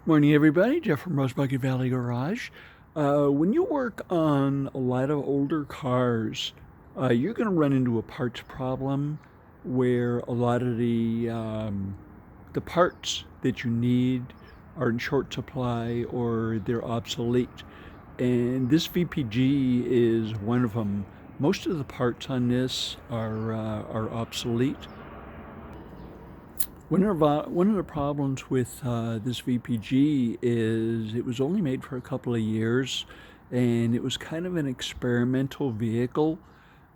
Morning, everybody. Jeff from Rosebucket Valley Garage. When you work on a lot of older cars, you're going to run into a parts problem where a lot of the parts that you need are in short supply or they're obsolete. And this VPG is one of them. Most of the parts on this are obsolete. One of the problems with this VPG is it was only made for a couple of years, and it was kind of an experimental vehicle.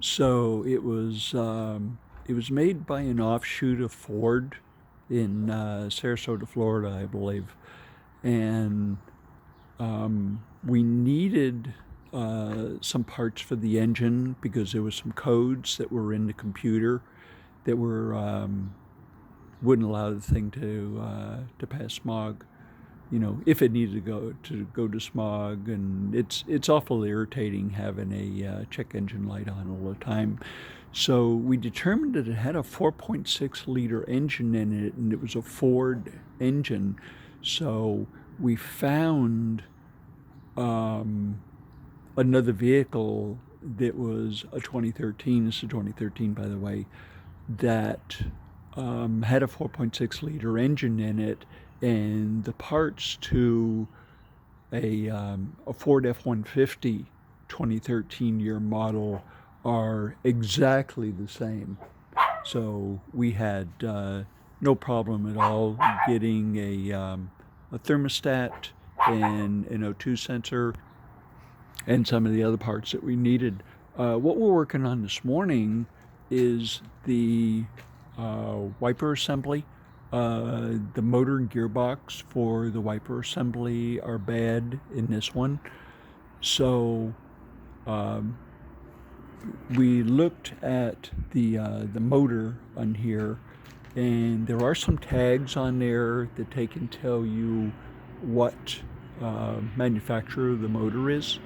So it was made by an offshoot of Ford in Sarasota, Florida, I believe, and we needed some parts for the engine because there was some codes that were in the computer that were wouldn't allow the thing to pass smog, if it needed to go to smog, and it's awful irritating having a check engine light on all the time. So we determined that it had a 4.6 liter engine in it, and it was a Ford engine. So we found another vehicle that was a 2013. This is a 2013, by the way, that had a 4.6 liter engine in it, and the parts to a Ford F-150 2013 year model are exactly the same. So we had no problem at all getting a thermostat and an O2 sensor and some of the other parts that we needed. What we're working on this morning is the wiper assembly. The motor and gearbox for the wiper assembly are bad in this one. So we looked at the motor on here, and there are some tags on there that they can tell you what manufacturer the motor is.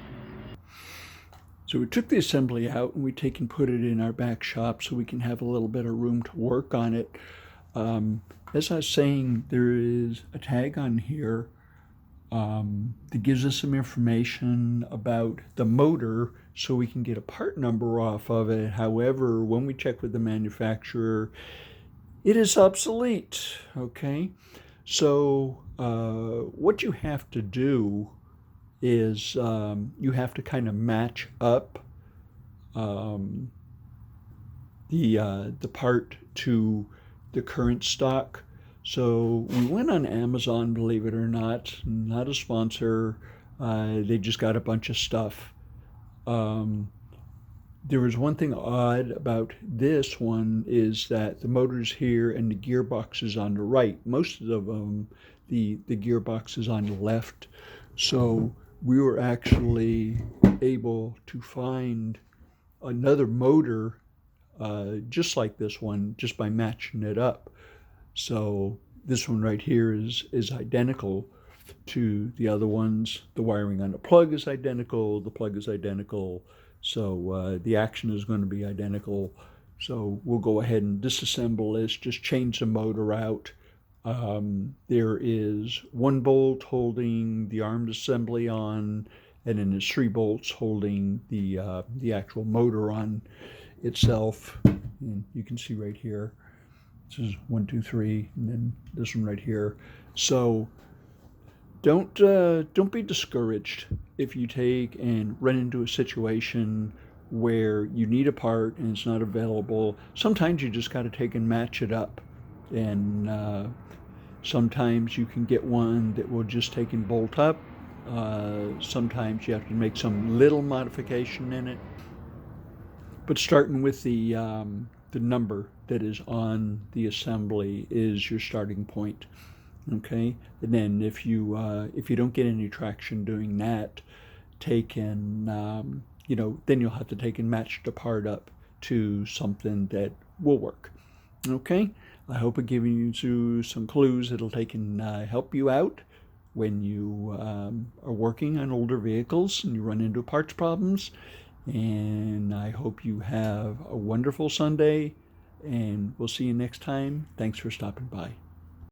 So we took the assembly out and we take and put it in our back shop so we can have a little bit of room to work on it. As I was saying, there is a tag on here that gives us some information about the motor so we can get a part number off of it. However, when we check with the manufacturer, it is obsolete, okay? So what you have to do is you have to kind of match up the part to the current stock. So we went on Amazon, believe it or not a sponsor. They just got a bunch of stuff. There was one thing odd about this one is that the motor's here and the gearbox is on the right. Most of them, the gearbox is on the left. So we were actually able to find another motor just like this one, just by matching it up. So this one right here is identical to the other ones. The wiring on the plug is identical, the plug is identical, so the action is going to be identical. So we'll go ahead and disassemble this, just change the motor out. There is one bolt holding the armed assembly on, and then there's 3 bolts holding the actual motor on itself. And you can see right here, this is 1, 2, 3, and then this one right here. So don't be discouraged if you take and run into a situation where you need a part and it's not available. Sometimes you just got to take and match it up, and sometimes you can get one that will just take and bolt up. Sometimes you have to make some little modification in it. But starting with the number that is on the assembly is your starting point, okay? And then if you don't get any traction doing that, take and then you'll have to take and match the part up to something that will work. Okay, I hope I've given you some clues that'll take and help you out when you are working on older vehicles and you run into parts problems. And I hope you have a wonderful Sunday, and we'll see you next time. Thanks for stopping by.